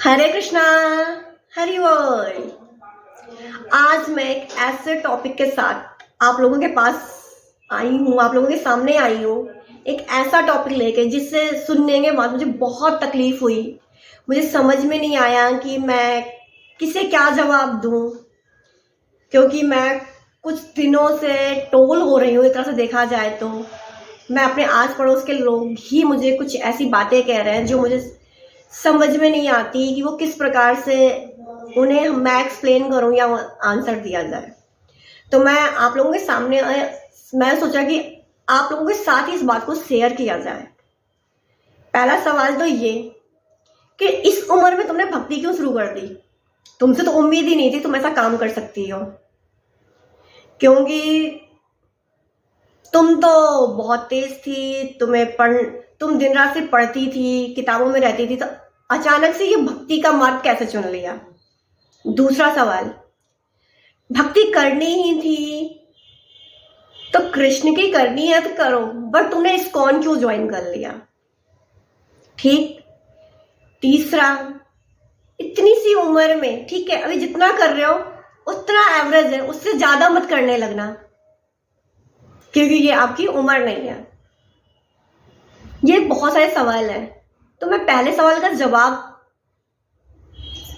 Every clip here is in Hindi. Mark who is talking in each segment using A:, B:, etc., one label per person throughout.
A: हरे कृष्णा, हरि बोल। आज मैं एक ऐसे टॉपिक के साथ आप लोगों के पास आई हूँ, आप लोगों के सामने आई हूँ। एक ऐसा टॉपिक लेके जिससे सुनने के बाद मुझे बहुत तकलीफ हुई। मुझे समझ में नहीं आया कि मैं किसे क्या जवाब दूँ, क्योंकि मैं कुछ दिनों से टोल हो रही हूँ। एक तरह से देखा जाए तो मैं अपने आस पड़ोस के लोग ही मुझे कुछ ऐसी बातें कह रहे हैं जो मुझे समझ में नहीं आती कि वो किस प्रकार से उन्हें मैं एक्सप्लेन करूं या आंसर दिया जाए। तो मैं आप लोगों के सामने मैं सोचा कि आप लोगों के साथ ही इस बात को शेयर किया जाए। पहला सवाल तो ये कि इस उम्र में तुमने भक्ति क्यों शुरू कर दी? तुमसे तो उम्मीद ही नहीं थी तुम ऐसा काम कर सकती हो, क्योंकि तुम तो बहुत तेज थी। तुम दिन रात से पढ़ती थी, किताबों में रहती थी, तो अचानक से ये भक्ति का मार्ग कैसे चुन लिया? दूसरा सवाल, भक्ति करनी ही थी तो कृष्ण की करनी है तो करो, बट तुमने इस्कॉन क्यों ज्वाइन कर लिया? ठीक। तीसरा, इतनी सी उम्र में, ठीक है, अभी जितना कर रहे हो उतना एवरेज है, उससे ज्यादा मत करने लगना, क्योंकि ये आपकी उम्र नहीं है। ये बहुत सारे सवाल हैं, तो मैं पहले सवाल का जवाब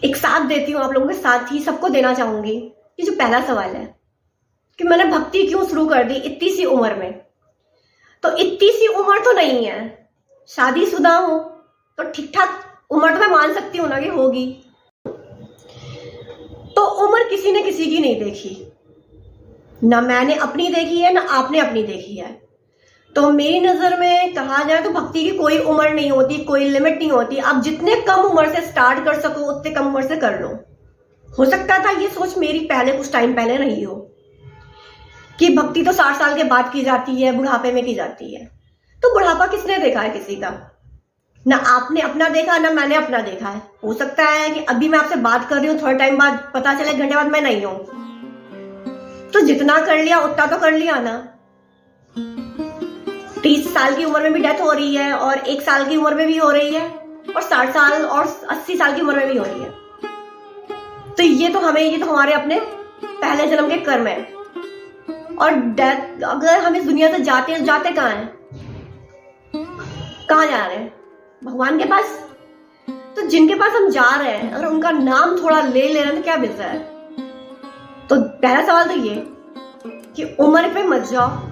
A: एक साथ देती हूँ, आप लोगों के साथ ही सबको देना चाहूंगी। कि जो पहला सवाल है कि मैंने भक्ति क्यों शुरू कर दी इतनी सी उम्र में, तो इतनी सी उम्र तो नहीं है। शादीशुदा हूं तो ठीक ठाक उम्र तो मैं मान सकती हूँ ना कि होगी। तो उम्र किसी ने किसी की नहीं देखी, ना मैंने अपनी देखी है ना आपने अपनी देखी है। तो मेरी नजर में कहा जाए तो भक्ति की कोई उम्र नहीं होती, कोई लिमिट नहीं होती। आप जितने कम उम्र से स्टार्ट कर सको उतने कम उम्र से कर लो। हो सकता था ये सोच मेरी पहले कुछ टाइम पहले रही हो कि भक्ति तो 60 साल के बाद की जाती है, बुढ़ापे में की जाती है। तो बुढ़ापा किसने देखा है किसी का? ना आपने अपना देखा ना मैंने अपना देखा है। हो सकता है कि अभी मैं आपसे बात कर रही हूँ, थोड़ा टाइम बाद पता चले घंटे बाद मैं नहीं हूं। तो जितना कर लिया उतना तो कर लिया ना। 30 साल की उम्र में भी डेथ हो रही है, और 1 साल की उम्र में भी हो रही है, और 60 साल और 80 साल की उम्र में भी हो रही है। तो ये तो हमारे अपने पहले जन्म के कर्म है। और डेथ, अगर हम इस दुनिया से जाते कहाँ हैं? कहाँ जा रहे हैं? भगवान के पास। तो जिनके पास हम जा रहे हैं अगर उनका नाम थोड़ा ले रहे हैं तो क्या मिलता है? तो पहला सवाल तो ये कि उम्र पे मत जाओ,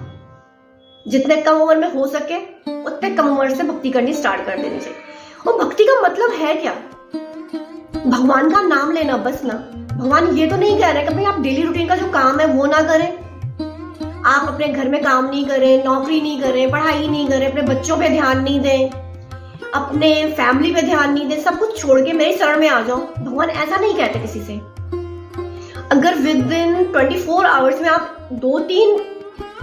A: जितने कम उम्र में हो सके उतने कम उम्र से भक्ति करनी स्टार्ट कर देनी चाहिए। और भक्ति का मतलब है क्या? भगवान का नाम लेना, बस ना। भगवान ये तो नहीं कह रहे कि भाई आप डेली रूटीन का जो काम है वो ना करें, आप अपने घर में काम नहीं करें, नौकरी नहीं करें, पढ़ाई नहीं करें, अपने बच्चों पे ध्यान नहीं दें, अपने फैमिली पे ध्यान नहीं दें, सब कुछ छोड़ के मेरे शरण में आ जाओ। भगवान ऐसा नहीं कहते किसी से। अगर विद इन 24 आवर्स में आप 2-3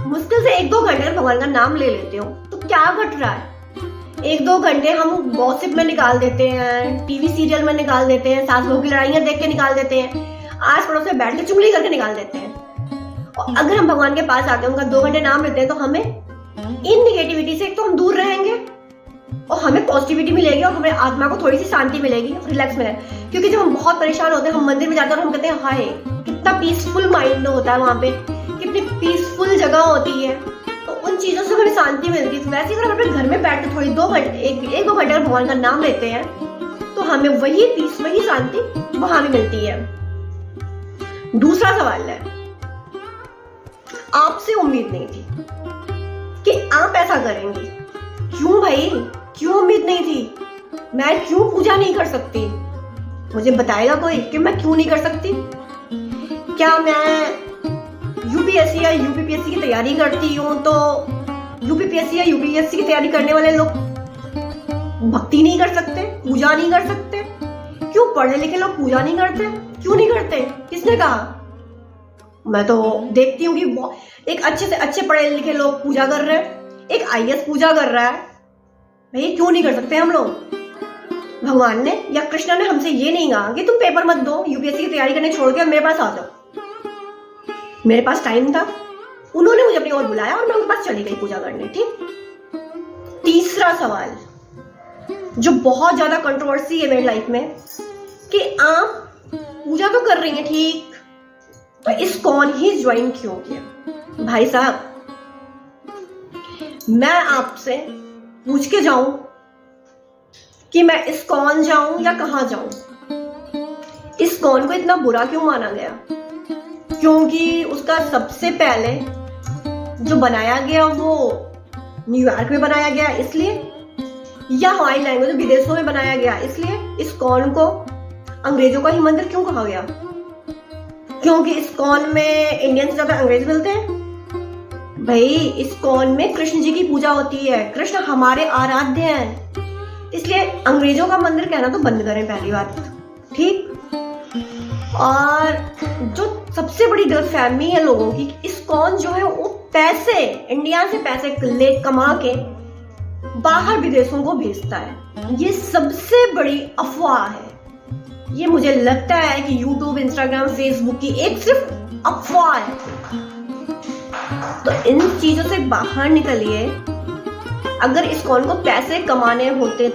A: मुश्किल से 1-2 घंटे भगवान का नाम ले लेते हो तो क्या घट रहा है? 1-2 घंटे हम गॉसिप में निकाल देते हैं, टीवी सीरियल में निकाल देते हैं, सास बहू की लड़ाइयां देख के निकाल देते हैं, आस पड़ोस में बैठ के चुगली करके निकाल देते हैं। और अगर हम भगवान के पास आते हैं, उनका 2 घंटे नाम लेते हैं, तो हमें इन निगेटिविटी से एक तो हम दूर रहेंगे और हमें पॉजिटिविटी मिलेगी और हमें आत्मा को थोड़ी सी शांति मिलेगी, रिलैक्स मिलेगा। क्योंकि जब हम बहुत परेशान होते हैं, हम मंदिर में जाते हैं और हम कहते हैं हाय कितना पीसफुल माइंड होता है, वहां पे कितनी पीसफुल जगह होती है, तो उन चीजों से हमें शांति मिलती है। वैसे अगर हम अपने घर में बैठ के थोड़ी 2 घंटे 1-2 घंटे अगर भगवान का नाम लेते हैं तो हमें वही पीस, वही शांति वहां भी मिलती है। दूसरा सवाल है, आपसे उम्मीद नहीं थी कि आप ऐसा करेंगी। क्यों भाई, क्यों उम्मीद नहीं थी? मैं क्यों पूजा नहीं कर सकती? मुझे बताएगा कोई कि मैं क्यों नहीं कर सकती? क्या मैं यूपीएससी या यूपीपीएससी की तैयारी करती हूँ तो यूपीपीएससी या यूपीएससी की तैयारी करने वाले लोग भक्ति नहीं कर सकते, पूजा नहीं कर सकते? क्यों पढ़े लिखे लोग पूजा नहीं करते? क्यों नहीं करते? किसने कहा? मैं तो देखती हूँ कि एक अच्छे से अच्छे पढ़े लिखे लोग पूजा कर रहे हैं, एक आईएएस पूजा कर रहा है। भाई क्यों नहीं कर सकते हम लोग? भगवान ने या कृष्ण ने हमसे ये नहीं कहा कि तुम पेपर मत दो, यूपीएससी की तैयारी करने छोड़ के मेरे पास आ जाओ। मेरे पास टाइम था, उन्होंने मुझे अपनी ओर बुलाया और मैं उनके पास चली गई पूजा करने। ठीक। तीसरा सवाल जो बहुत ज्यादा कंट्रोवर्सी है मेरी लाइफ में कि आप पूजा तो कर रही हैं, ठीक, तो इस्कॉन ही ज्वाइन क्यों किया? भाई साहब, मैं आपसे पूछ के जाऊं कि मैं इस्कॉन जाऊं या कहां जाऊं? इस्कॉन को इतना बुरा क्यों माना गया? क्योंकि उसका सबसे पहले जो बनाया गया वो न्यूयॉर्क में बनाया गया इसलिए, या हवाई लैंग्वेज विदेशों में बनाया गया इसलिए? इस्कॉन को अंग्रेजों का ही मंदिर क्यों कहा गया? क्योंकि इस्कॉन में इंडियन से ज्यादा अंग्रेज मिलते हैं? भाई, इस्कॉन में कृष्ण जी की पूजा होती है, कृष्ण हमारे आराध्य हैं, इसलिए अंग्रेजों का मंदिर कहना तो बंद करें पहली बात, ठीक। और जो सबसे बड़ी गलतफहमी है लोगों की, इस्कॉन जो है वो पैसे, इंडिया से पैसे कमा के बाहर विदेशों को भेजता है। ये सबसे बड़ी अफवाह है। ये मुझे लगता है कि यूट्यूब, इंस्टाग्राम, फेसबुक की एक सिर्फ अफवाह है। तो इन चीजों से बाहर निकलिए। अगर इस्कॉन को पैसे कमाने होते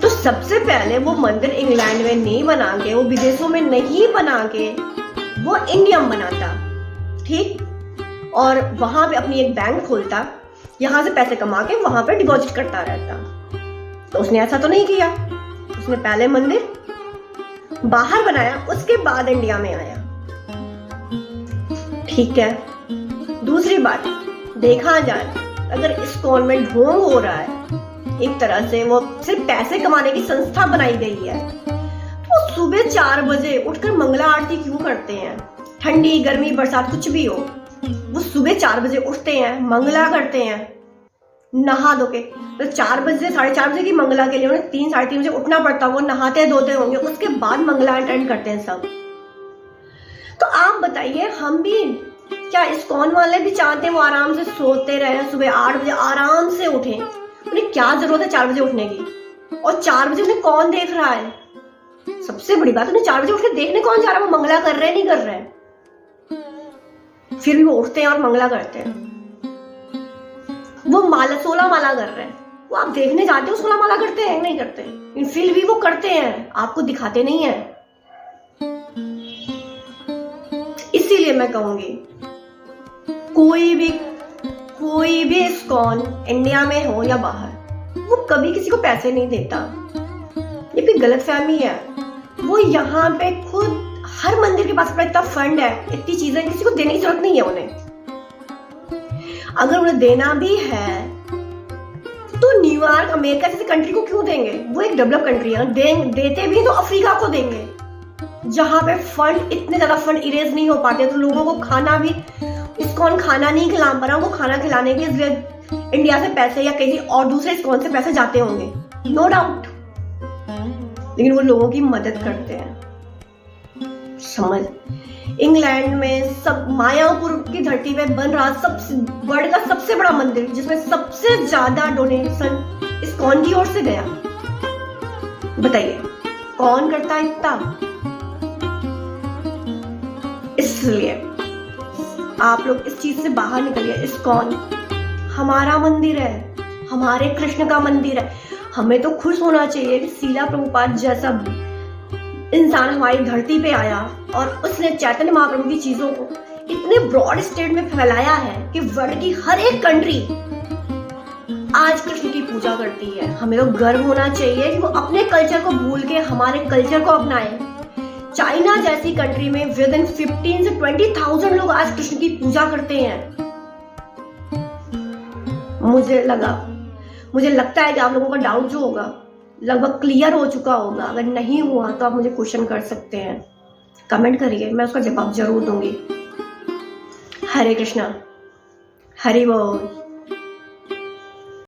A: तो सबसे पहले वो मंदिर इंग्लैंड में नहीं बना के, वो विदेशों में नहीं बना के, वो इंडिया में बनाता, ठीक, और वहां पे अपनी एक बैंक खोलता, यहां से पैसे कमा के वहां पे डिपॉजिट करता रहता। तो उसने ऐसा तो नहीं किया। उसने पहले मंदिर बाहर बनाया, उसके बाद इंडिया में आया, ठीक है। दूसरी बात, देखा जाए अगर इस्कॉन में ढोंग हो रहा है, एक तरह से वो सिर्फ पैसे कमाने की संस्था बनाई गई है, तो सुबह 4 बजे उठकर मंगला आरती क्यों करते हैं? ठंडी, गर्मी, बरसात कुछ भी हो, वो सुबह 4 बजे उठते हैं, मंगला करते हैं, नहा धो के। तो 4 बजे, 4:30 बजे की मंगला के लिए उन्हें 3, 3:30 बजे उठना पड़ता, वो नहाते धोते होंगे, उसके बाद मंगला अटेंड करते हैं सब। तो आप बताइए, हम भी क्या, इस्कॉन वाले भी चाहते हैं वो आराम से सोते रहे, सुबह 8 बजे आराम से उठे? उन्हें क्या जरूरत है 4 बजे उठने की? और 4 बजे उन्हें कौन देख रहा है? सबसे बड़ी बात, उन्हें 4 बजे उठ के देखने कौन जा रहा है? वो मंगला कर रहे हैं, नहीं कर रहे हैं, फिर भी वो उठते हैं और मंगला करते हैं। वो 16 माला कर रहे हैं, वो आप देखने जाते हो 16 माला करते हैं, नहीं करते, फिर भी वो करते हैं, आपको दिखाते नहीं है। इसीलिए मैं कहूंगी, कोई भी इस्कॉन इंडिया में हो या बाहर, वो कभी किसी को पैसे नहीं देता। ये भी गलतफहमी है। वो यहाँ पे खुद, हर मंदिर के पास इतना फंड है, इतनी चीजें, किसी को देने की जरूरत नहीं है उन्हें। अगर उन्हें देना भी है तो न्यूयॉर्क, अमेरिका जैसे कंट्री को क्यों देंगे? वो एक डेवलप कंट्री है। देते भी तो अफ्रीका को देंगे, जहां पे फंड, इतने ज्यादा फंड इरेज नहीं हो पाते, तो लोगों को खाना भी, इस्कॉन खाना नहीं खिला पा रहा, वो खाना खिलाने के लिए इंडिया से पैसे या कहीं और दूसरे इस्कॉन से पैसे जाते होंगे, नो डाउट, लेकिन वो लोगों की मदद करते हैं। समझ, इंग्लैंड में सब, मायापुर की धरती पे बन रहा वर्ल्ड का सबसे बड़ा मंदिर, जिसमें सबसे ज्यादा डोनेशन इस्कॉन की ओर से गया। बताइए कौन करता है इतना? इसलिए आप लोग इस चीज से बाहर निकलिए। इस्कॉन हमारा मंदिर है, हमारे कृष्ण का मंदिर है। हमें तो खुश होना चाहिए कि सीला प्रभुपाद जैसा इंसान हमारी धरती पे आया और उसने चैतन्य महाप्रभु की चीजों को इतने ब्रॉड स्टेट में फैलाया है कि वर्ल्ड की हर एक कंट्री आज कृष्ण की पूजा करती है। हमें तो गर्व होना चाहिए कि वो अपने कल्चर को भूल के हमारे कल्चर को अपनाए। चाइना जैसी कंट्री में विद इन 15 से 20,000 लोग आज कृष्ण की पूजा करते हैं। मुझे लगता है कि आप लोगों का डाउट जो होगा लगभग क्लियर हो चुका होगा। अगर नहीं हुआ तो आप मुझे क्वेश्चन कर सकते हैं, कमेंट करिए, मैं उसका जवाब जरूर दूंगी। हरे कृष्णा, हरि बोल।